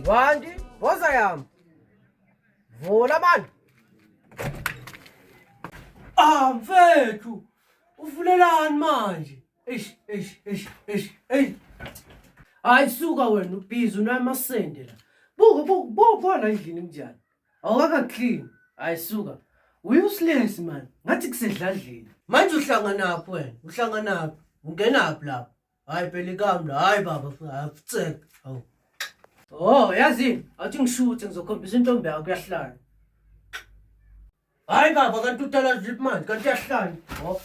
Vandi, boza yami. Vula man. Mfethu, uvulelani manje? Hayi suka wena ubhizi unamasende la. Buka la endlini kunjani? Awukaka clean. Hayi suka. Useless man. Ngathi kusedladleni. Manje uhlanganaphi wena? Uhlanganaphi? Ungenaphi lapha? Hayi phela ikami la. Hayi baba, afutseka. Hawu. Oh, yazini, athi ngishuthe ngizokhombisa intombi yakho yahlala. Hayi baba kanti uthala ziphi manje? Kanti yahlala. Oh.